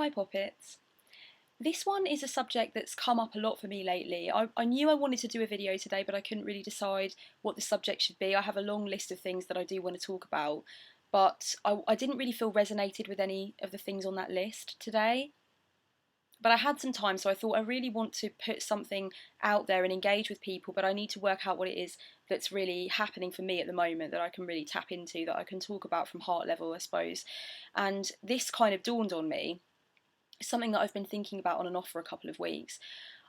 Hi Poppets. This one is a subject that's come up a lot for me lately. I knew I wanted to do a video today, but I couldn't really decide what the subject should be. I have a long list of things that I do want to talk about, but I didn't really feel resonated with any of the things on that list today. But I had some time, so I thought I really want to put something out there and engage with people, but I need to work out what it is that's really happening for me at the moment that I can really tap into, that I can talk about from heart level, I suppose. And this kind of dawned on me, something that I've been thinking about on and off for a couple of weeks.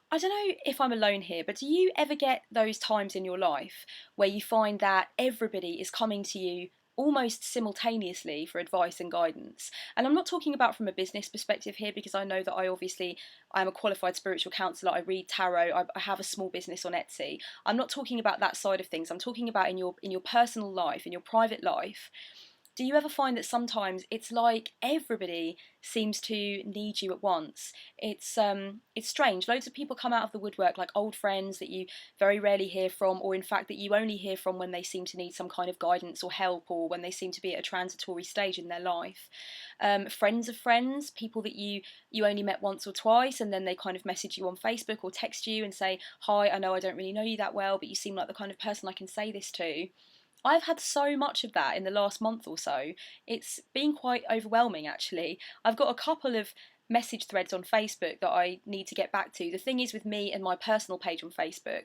I don't know if I'm alone here, but do you ever get those times in your life where you find that everybody is coming to you almost simultaneously for advice and guidance? And I'm not talking about from a business perspective here, because I know that I'm a qualified spiritual counsellor. I read tarot. I have a small business on Etsy. I'm not talking about that side of things. I'm talking about in your personal life, in your private life. Do you ever find that sometimes it's like everybody seems to need you at once? It's strange. Loads of people come out of the woodwork, like old friends that you very rarely hear from, or in fact that you only hear from when they seem to need some kind of guidance or help, or when they seem to be at a transitory stage in their life. Friends of friends, people that you only met once or twice, and then they kind of message you on Facebook or text you and say, "Hi, I know I don't really know you that well, but you seem like the kind of person I can say this to." I've had so much of that in the last month or so. It's been quite overwhelming, actually. I've got a couple of message threads on Facebook that I need to get back to. The thing is, with me and my personal page on Facebook,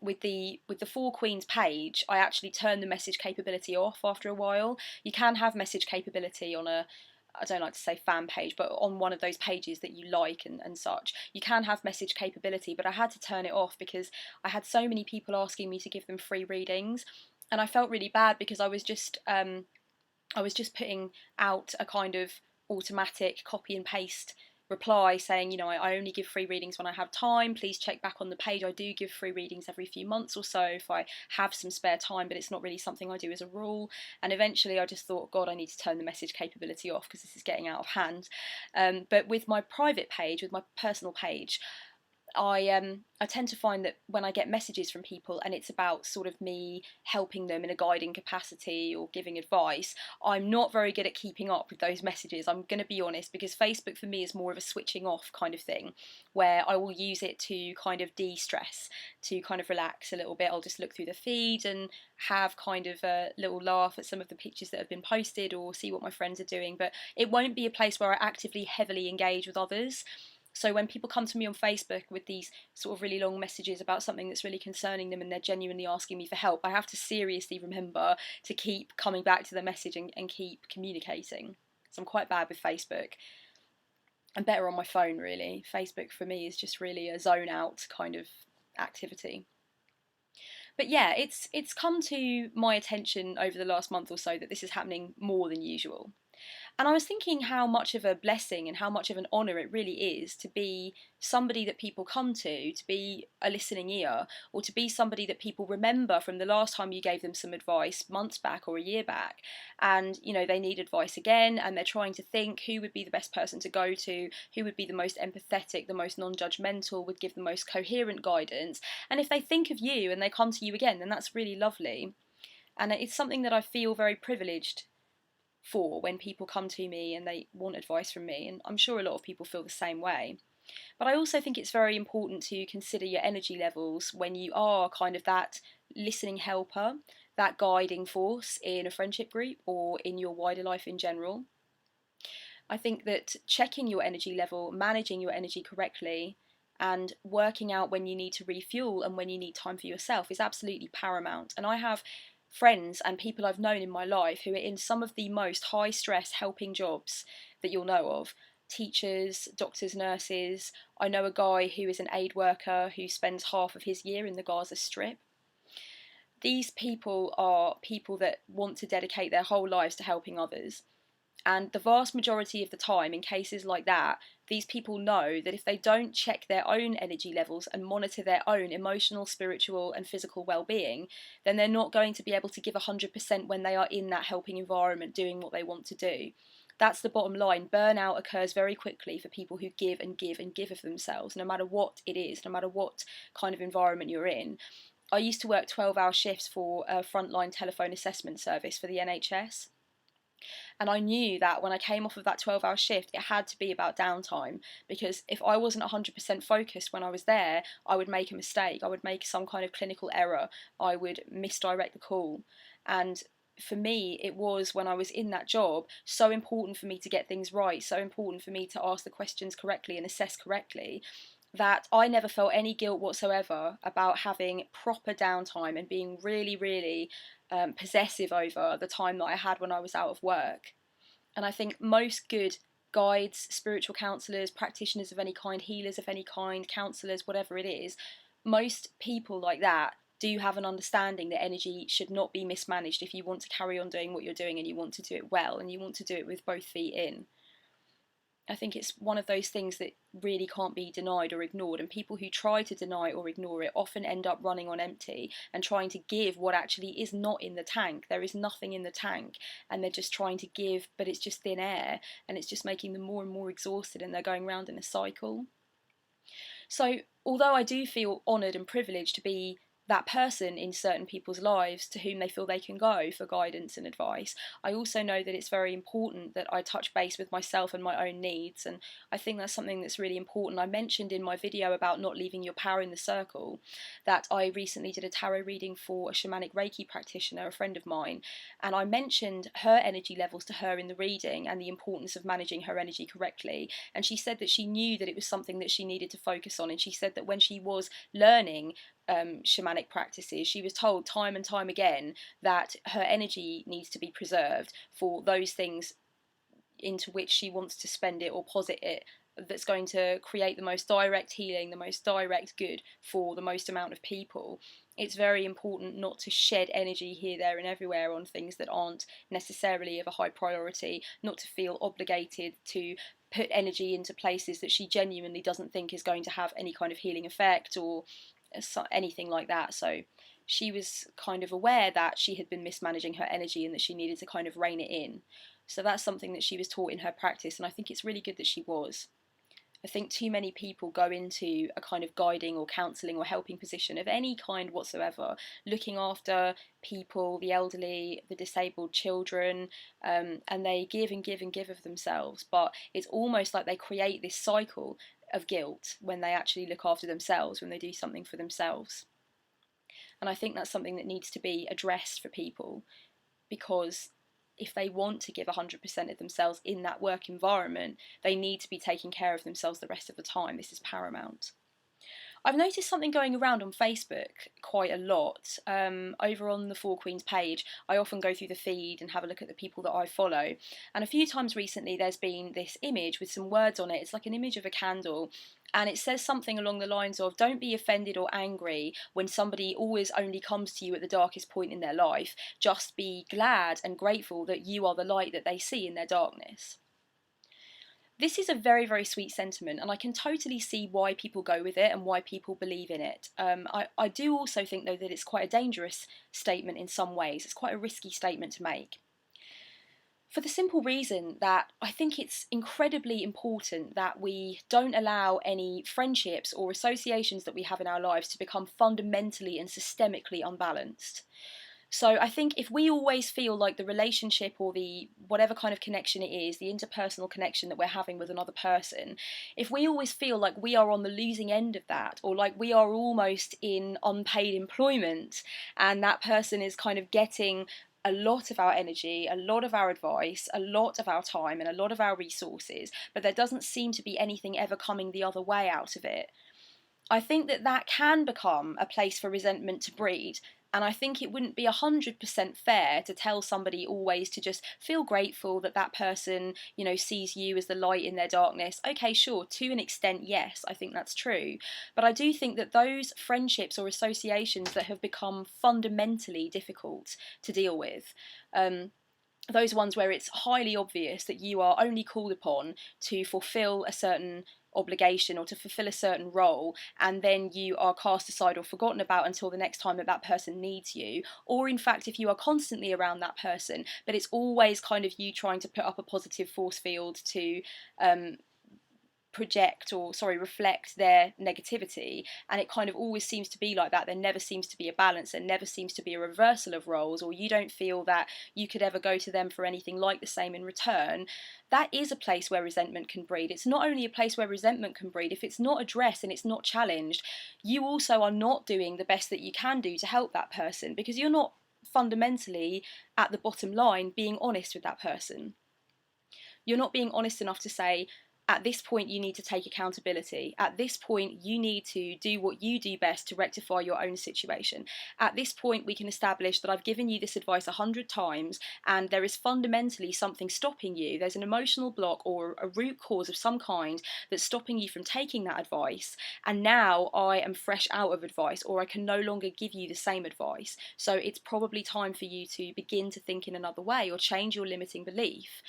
with the Four Queens page, I actually turned the message capability off after a while. You can have message capability on a, I don't like to say fan page, but on one of those pages that you like and such, you can have message capability, but I had to turn it off because I had so many people asking me to give them free readings, and I felt really bad because I was just putting out a kind of automatic copy and paste reply saying, I only give free readings when I have time. Please check back on the page. I do give free readings every few months or so if I have some spare time, but it's not really something I do as a rule. And eventually I just thought, God, I need to turn the message capability off because this is getting out of hand. But with my private page, with my personal page, I tend to find that when I get messages from people and it's about sort of me helping them in a guiding capacity or giving advice, I'm not very good at keeping up with those messages. I'm going to be honest, because Facebook for me is more of a switching off kind of thing, where I will use it to kind of de-stress, to kind of relax a little bit. I'll just look through the feed and have kind of a little laugh at some of the pictures that have been posted or see what my friends are doing, but it won't be a place where I actively heavily engage with others. So when people come to me on Facebook with these sort of really long messages about something that's really concerning them and they're genuinely asking me for help, I have to seriously remember to keep coming back to the message and keep communicating. So I'm quite bad with Facebook. I'm better on my phone, really. Facebook for me is just really a zone out kind of activity. But yeah, it's come to my attention over the last month or so that this is happening more than usual. And I was thinking how much of a blessing and how much of an honour it really is to be somebody that people come to be a listening ear, or to be somebody that people remember from the last time you gave them some advice months back or a year back. And, they need advice again and they're trying to think who would be the best person to go to, who would be the most empathetic, the most non-judgmental, would give the most coherent guidance. And if they think of you and they come to you again, then that's really lovely. And it's something that I feel very privileged for when people come to me and they want advice from me, and I'm sure a lot of people feel the same way. But I also think it's very important to consider your energy levels when you are kind of that listening helper, that guiding force in a friendship group or in your wider life in general. I think that checking your energy level, managing your energy correctly, and working out when you need to refuel and when you need time for yourself is absolutely paramount. And I have friends and people I've known in my life who are in some of the most high stress helping jobs that you'll know of. Teachers, doctors, nurses. I know a guy who is an aid worker who spends half of his year in the Gaza Strip. These people are people that want to dedicate their whole lives to helping others. And the vast majority of the time, in cases like that, these people know that if they don't check their own energy levels and monitor their own emotional, spiritual, and physical well-being, then they're not going to be able to give 100% when they are in that helping environment doing what they want to do. That's the bottom line. Burnout occurs very quickly for people who give and give and give of themselves, no matter what it is, no matter what kind of environment you're in. I used to work 12-hour shifts for a frontline telephone assessment service for the NHS. And I knew that when I came off of that 12-hour shift, it had to be about downtime, because if I wasn't 100% focused when I was there, I would make a mistake. I would make some kind of clinical error. I would misdirect the call. And for me, it was, when I was in that job, so important for me to get things right, so important for me to ask the questions correctly and assess correctly, that I never felt any guilt whatsoever about having proper downtime and being really, really possessive over the time that I had when I was out of work. And I think most good guides, spiritual counsellors, practitioners of any kind, healers of any kind, counsellors, whatever it is, most people like that do have an understanding that energy should not be mismanaged if you want to carry on doing what you're doing and you want to do it well and you want to do it with both feet in. I think it's one of those things that really can't be denied or ignored, and people who try to deny or ignore it often end up running on empty and trying to give what actually is not in the tank. There is nothing in the tank, and they're just trying to give, but it's just thin air, and it's just making them more and more exhausted, and they're going round in a cycle. So although I do feel honoured and privileged to be that person in certain people's lives to whom they feel they can go for guidance and advice, I also know that it's very important that I touch base with myself and my own needs, and I think that's something that's really important. I mentioned in my video about not leaving your power in the circle that I recently did a tarot reading for a shamanic Reiki practitioner, a friend of mine, and I mentioned her energy levels to her in the reading and the importance of managing her energy correctly, and she said that she knew that it was something that she needed to focus on, and she said that when she was learning shamanic practices, she was told time and time again that her energy needs to be preserved for those things into which she wants to spend it or posit it, that's going to create the most direct healing, the most direct good for the most amount of people. It's very important not to shed energy here, there and everywhere on things that aren't necessarily of a high priority, not to feel obligated to put energy into places that she genuinely doesn't think is going to have any kind of healing effect or anything like that. So she was kind of aware that she had been mismanaging her energy and that she needed to kind of rein it in. So that's something that she was taught in her practice, and I think it's really good that she was. I think too many people go into a kind of guiding or counselling or helping position of any kind whatsoever, looking after people, the elderly, the disabled, children, and they give and give and give of themselves, but it's almost like they create this cycle of guilt when they actually look after themselves, when they do something for themselves. And I think that's something that needs to be addressed for people, because if they want to give 100% of themselves in that work environment, they need to be taking care of themselves the rest of the time. This is paramount. I've noticed something going around on Facebook quite a lot. Over on the Four Queens page, I often go through the feed and have a look at the people that I follow. And a few times recently, there's been this image with some words on it. It's like an image of a candle. And it says something along the lines of, don't be offended or angry when somebody always only comes to you at the darkest point in their life. Just be glad and grateful that you are the light that they see in their darkness. This is a very, very sweet sentiment, and I can totally see why people go with it and why people believe in it. I do also think, though, that it's quite a dangerous statement in some ways. It's quite a risky statement to make. For the simple reason that I think it's incredibly important that we don't allow any friendships or associations that we have in our lives to become fundamentally and systemically unbalanced. So I think if we always feel like the relationship or the whatever kind of connection it is, the interpersonal connection that we're having with another person, if we always feel like we are on the losing end of that, or like we are almost in unpaid employment and that person is kind of getting a lot of our energy, a lot of our advice, a lot of our time and a lot of our resources, but there doesn't seem to be anything ever coming the other way out of it, I think that that can become a place for resentment to breed. And I think it wouldn't be 100% fair to tell somebody always to just feel grateful that that person, you know, sees you as the light in their darkness. Okay, sure, to an extent, yes, I think that's true. But I do think that those friendships or associations that have become fundamentally difficult to deal with, those ones where it's highly obvious that you are only called upon to fulfill a certain obligation or to fulfill a certain role, and then you are cast aside or forgotten about until the next time that that person needs you, or in fact if you are constantly around that person but it's always kind of you trying to put up a positive force field to reflect their negativity, and it kind of always seems to be like that. There never seems to be a balance, there never seems to be a reversal of roles, or you don't feel that you could ever go to them for anything like the same in return. That is a place where resentment can breed. It's not only a place where resentment can breed, if it's not addressed and it's not challenged, you also are not doing the best that you can do to help that person, because you're not fundamentally, at the bottom line, being honest with that person. You're not being honest enough to say, at this point you need to take accountability. At this point you need to do what you do best to rectify your own situation. At this point we can establish that I've given you this advice 100 times and there is fundamentally something stopping you. There's an emotional block or a root cause of some kind that's stopping you from taking that advice, and now I am fresh out of advice, or I can no longer give you the same advice. So it's probably time for you to begin to think in another way or change your limiting belief.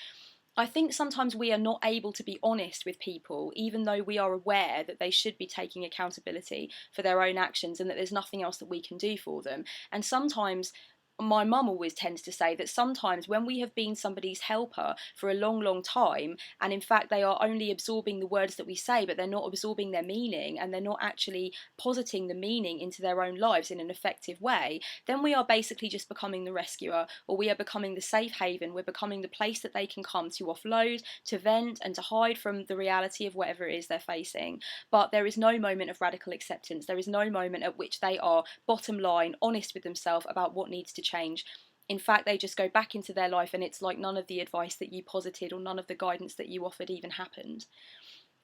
I think sometimes we are not able to be honest with people, even though we are aware that they should be taking accountability for their own actions and that there's nothing else that we can do for them. And sometimes, my mum always tends to say that sometimes when we have been somebody's helper for a long, long time, and in fact they are only absorbing the words that we say, but they're not absorbing their meaning, and they're not actually positing the meaning into their own lives in an effective way, then we are basically just becoming the rescuer, or we are becoming the safe haven. We're becoming the place that they can come to offload, to vent, and to hide from the reality of whatever it is they're facing. But there is no moment of radical acceptance. There is no moment at which they are, bottom line, honest with themselves about what needs to change. In fact, they just go back into their life and it's like none of the advice that you posited or none of the guidance that you offered even happened.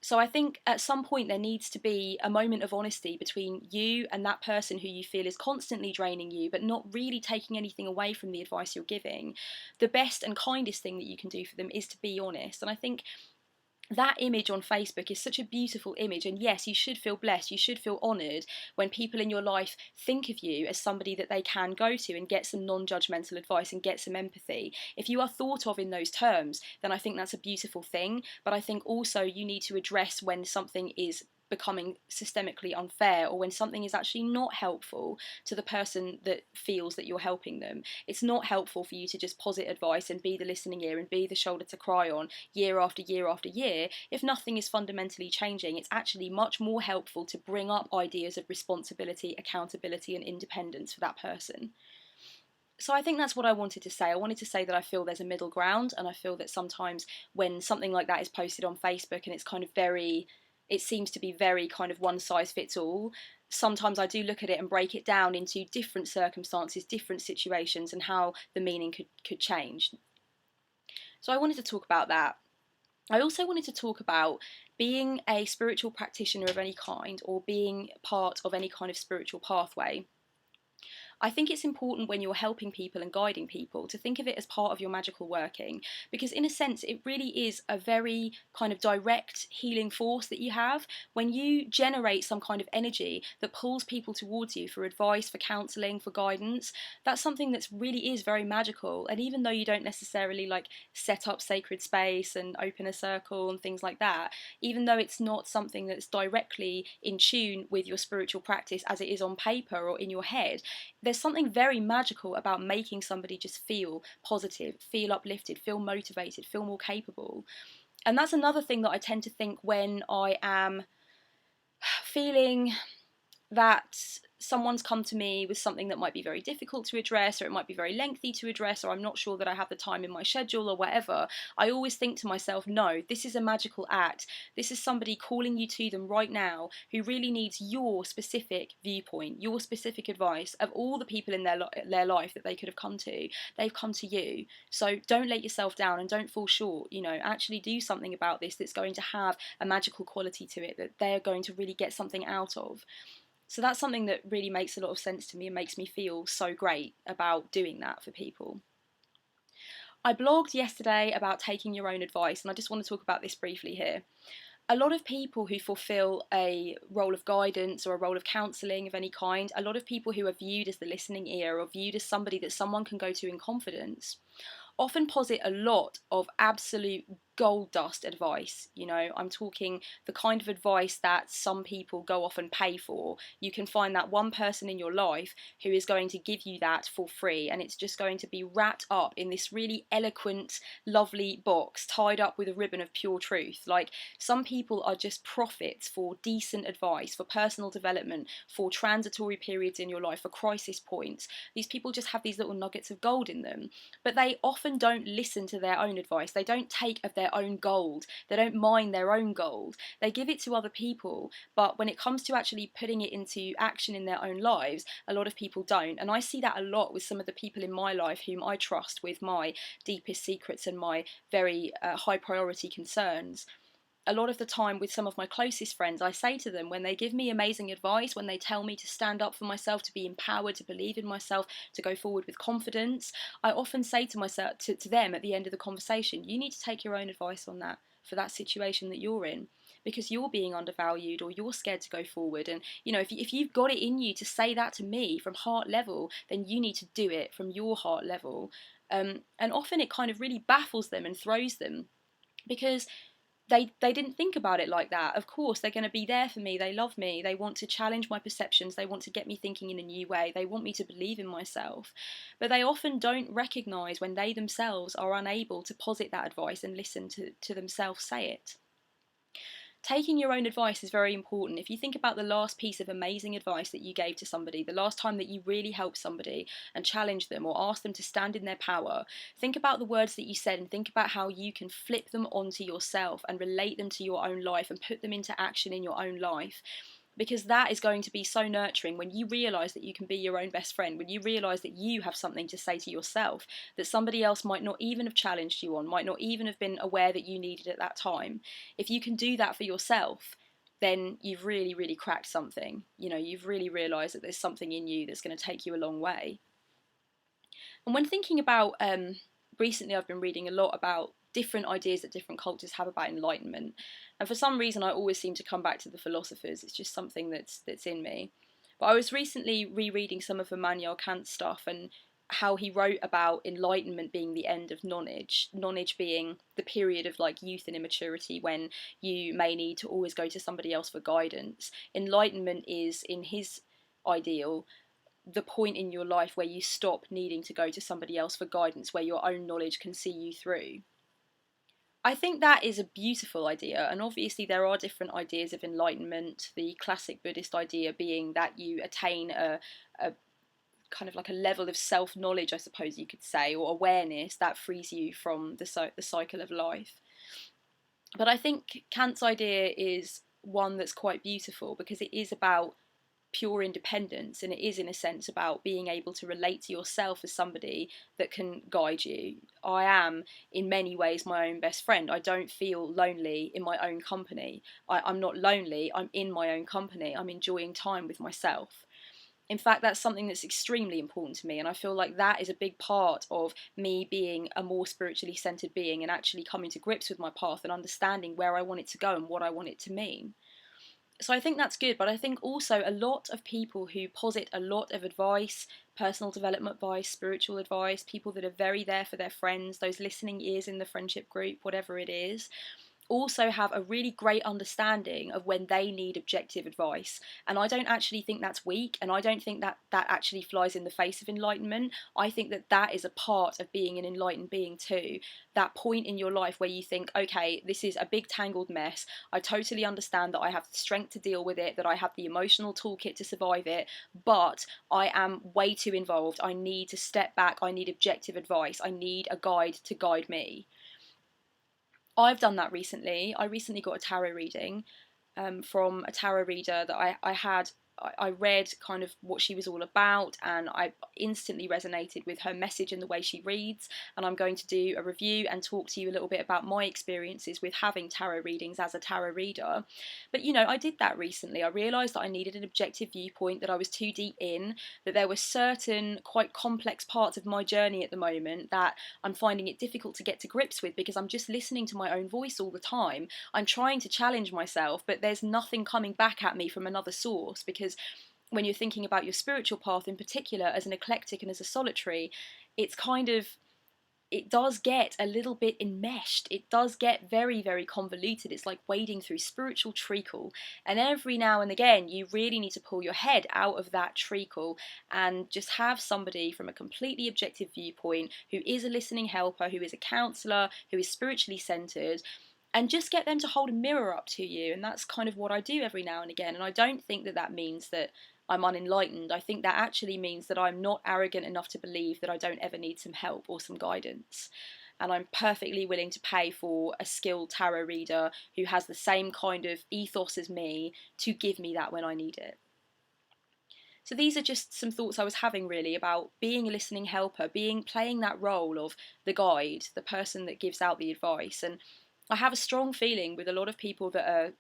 So I think at some point there needs to be a moment of honesty between you and that person who you feel is constantly draining you but not really taking anything away from the advice you're giving. The best and kindest thing that you can do for them is to be honest. And I think that image on Facebook is such a beautiful image, and yes, you should feel blessed, you should feel honoured when people in your life think of you as somebody that they can go to and get some non-judgmental advice and get some empathy. If you are thought of in those terms, then I think that's a beautiful thing, but I think also you need to address when something is becoming systemically unfair, or when something is actually not helpful to the person that feels that you're helping them. It's not helpful for you to just posit advice and be the listening ear and be the shoulder to cry on year after year after year if nothing is fundamentally changing. It's actually much more helpful to bring up ideas of responsibility, accountability, and independence for that person. So I think that's what I wanted to say. I wanted to say that I feel there's a middle ground, and I feel that sometimes when something like that is posted on Facebook and it's kind of it seems to be very kind of one size fits all, sometimes I do look at it and break it down into different circumstances, different situations, and how the meaning could change. So I wanted to talk about that. I also wanted to talk about being a spiritual practitioner of any kind, or being part of any kind of spiritual pathway. I think it's important when you're helping people and guiding people to think of it as part of your magical working, because in a sense it really is a very kind of direct healing force that you have when you generate some kind of energy that pulls people towards you for advice, for counselling, for guidance. That's something that's really is very magical, and even though you don't necessarily like set up sacred space and open a circle and things like that, even though it's not something that's directly in tune with your spiritual practice as it is on paper or in your head, there's something very magical about making somebody just feel positive, feel uplifted, feel motivated, feel more capable. And that's another thing that I tend to think when I am feeling that someone's come to me with something that might be very difficult to address, or it might be very lengthy to address, or I'm not sure that I have the time in my schedule or whatever. I always think to myself, no, this is a magical act. This is somebody calling you to them right now who really needs your specific viewpoint, your specific advice. Of all the people in their life that they could have come to, they've come to you. So don't let yourself down and don't fall short. Actually do something about this that's going to have a magical quality to it that they're going to really get something out of. So that's something that really makes a lot of sense to me and makes me feel so great about doing that for people. I blogged yesterday about taking your own advice, and I just want to talk about this briefly here. A lot of people who fulfill a role of guidance or a role of counselling of any kind, a lot of people who are viewed as the listening ear or viewed as somebody that someone can go to in confidence, often posit a lot of absolute gold dust advice. You know, I'm talking the kind of advice that some people go off and pay for. You can find that one person in your life who is going to give you that for free, and it's just going to be wrapped up in this really eloquent, lovely box tied up with a ribbon of pure truth. Like, some people are just prophets for decent advice, for personal development, for transitory periods in your life, for crisis points. These people just have these little nuggets of gold in them, but they often don't listen to their own advice. They don't take of their own gold. They don't mine their own gold. They give it to other people, but when it comes to actually putting it into action in their own lives, a lot of people don't. And I see that a lot with some of the people in my life whom I trust with my deepest secrets and my very high priority concerns. A lot of the time with some of my closest friends, I say to them, when they give me amazing advice, when they tell me to stand up for myself, to be empowered, to believe in myself, to go forward with confidence, I often say to myself, to them at the end of the conversation, you need to take your own advice on that, for that situation that you're in, because you're being undervalued or you're scared to go forward. And you know, if you've got it in you to say that to me from heart level, then you need to do it from your heart level. And often it kind of really baffles them and throws them, because they didn't think about it like that. Of course, they're going to be there for me. They love me. They want to challenge my perceptions. They want to get me thinking in a new way. They want me to believe in myself. But they often don't recognise when they themselves are unable to posit that advice and listen to themselves say it. Taking your own advice is very important. If you think about the last piece of amazing advice that you gave to somebody, the last time that you really helped somebody and challenged them or asked them to stand in their power, think about the words that you said and think about how you can flip them onto yourself and relate them to your own life and put them into action in your own life. Because that is going to be so nurturing when you realise that you can be your own best friend, when you realise that you have something to say to yourself that somebody else might not even have challenged you on, might not even have been aware that you needed at that time. If you can do that for yourself, then you've really, really cracked something. You know, you've really realised that there's something in you that's going to take you a long way. And when thinking about, recently I've been reading a lot about different ideas that different cultures have about enlightenment. And for some reason, I always seem to come back to the philosophers. It's just something that's in me. But I was recently rereading some of Immanuel Kant's stuff and how he wrote about enlightenment being the end of knowledge being the period of like youth and immaturity when you may need to always go to somebody else for guidance. Enlightenment is, in his ideal, the point in your life where you stop needing to go to somebody else for guidance, where your own knowledge can see you through. I think that is a beautiful idea, and obviously there are different ideas of enlightenment. The classic Buddhist idea being that you attain a kind of like a level of self-knowledge, I suppose you could say, or awareness that frees you from the cycle of life. But I think Kant's idea is one that's quite beautiful because it is about pure independence, and it is in a sense about being able to relate to yourself as somebody that can guide you. I am in many ways my own best friend. I don't feel lonely in my own company. I'm not lonely, I'm in my own company. I'm enjoying time with myself. In fact, that's something that's extremely important to me, and I feel like that is a big part of me being a more spiritually centered being and actually coming to grips with my path and understanding where I want it to go and what I want it to mean. So I think that's good, but I think also a lot of people who posit a lot of advice, personal development advice, spiritual advice, people that are very there for their friends, those listening ears in the friendship group, whatever it is, also have a really great understanding of when they need objective advice. And I don't actually think that's weak, and I don't think that that actually flies in the face of enlightenment. I think that that is a part of being an enlightened being too. That point in your life where you think, okay, this is a big tangled mess. I totally understand that I have the strength to deal with it, that I have the emotional toolkit to survive it, but I am way too involved. I need to step back. I need objective advice. I need a guide to guide me. I've done that recently. I recently got a tarot reading from a tarot reader that I read kind of what she was all about, and I instantly resonated with her message and the way she reads, and I'm going to do a review and talk to you a little bit about my experiences with having tarot readings as a tarot reader. But you know, I did that recently. I realised that I needed an objective viewpoint, that I was too deep in, that there were certain quite complex parts of my journey at the moment that I'm finding it difficult to get to grips with because I'm just listening to my own voice all the time. I'm trying to challenge myself, but there's nothing coming back at me from another source, because when you're thinking about your spiritual path in particular as an eclectic and as a solitary, it's kind of it does get a little bit enmeshed. It does get very, very convoluted. It's like wading through spiritual treacle. And every now and again, you really need to pull your head out of that treacle and just have somebody from a completely objective viewpoint who is a listening helper, who is a counsellor, who is spiritually centered, and just get them to hold a mirror up to you. And that's kind of what I do every now and again. And I don't think that that means that I'm unenlightened. I think that actually means that I'm not arrogant enough to believe that I don't ever need some help or some guidance. And I'm perfectly willing to pay for a skilled tarot reader who has the same kind of ethos as me to give me that when I need it. So these are just some thoughts I was having really about being a listening helper, playing that role of the guide, the person that gives out the advice. And I have a strong feeling with a lot of people that are,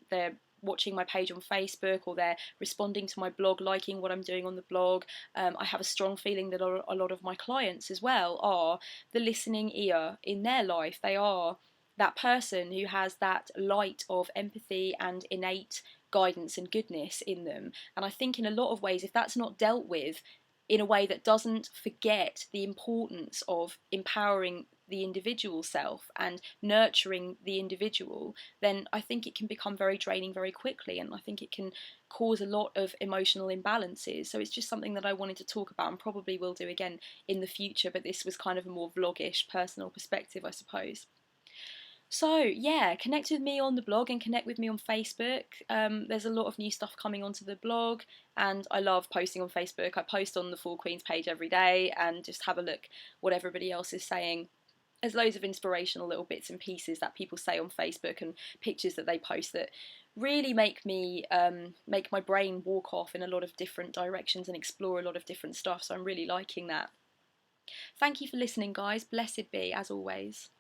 they're watching my page on Facebook, or they're responding to my blog, liking what I'm doing on the blog. I have a strong feeling that a lot of my clients as well are the listening ear in their life. They are that person who has that light of empathy and innate guidance and goodness in them. And I think in a lot of ways, if that's not dealt with in a way that doesn't forget the importance of empowering the individual self and nurturing the individual, then I think it can become very draining very quickly, and I think it can cause a lot of emotional imbalances. So it's just something that I wanted to talk about and probably will do again in the future, but this was kind of a more vlogish personal perspective, I suppose. So yeah, connect with me on the blog and connect with me on Facebook. There's a lot of new stuff coming onto the blog, and I love posting on Facebook. I post on the Four Queens page every day and just have a look what everybody else is saying. There's loads of inspirational little bits and pieces that people say on Facebook and pictures that they post that really make me make my brain walk off in a lot of different directions and explore a lot of different stuff. So I'm really liking that. Thank you for listening, guys. Blessed be, as always.